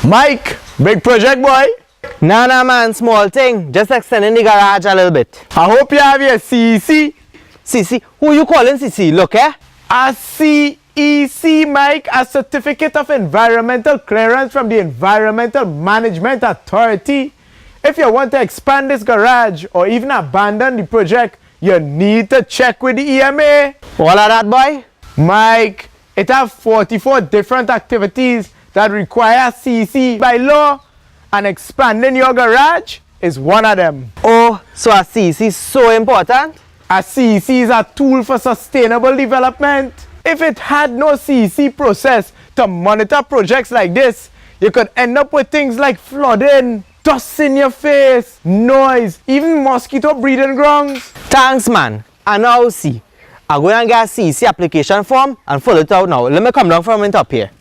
Mike, big project boy. Nah, man, small thing. Just extending the garage a little bit. I hope you have your CEC. CC, who you calling CC? Look, eh? A CEC, Mike, a Certificate of Environmental Clearance from the Environmental Management Authority. If you want to expand this garage or even abandon the project, you need to check with the EMA. All of that, boy? Mike, it has 44 different activities that require CEC by law, and expanding your garage is one of them. Oh, so a CC is so important? A CEC is a tool for sustainable development. If it had no CEC process to monitor projects like this, you could end up with things like flooding, dust in your face, noise, even mosquito breeding grounds. Thanks, man. And now see, I'm going to get a CC application form and fill it out now. Let me come down from the top here.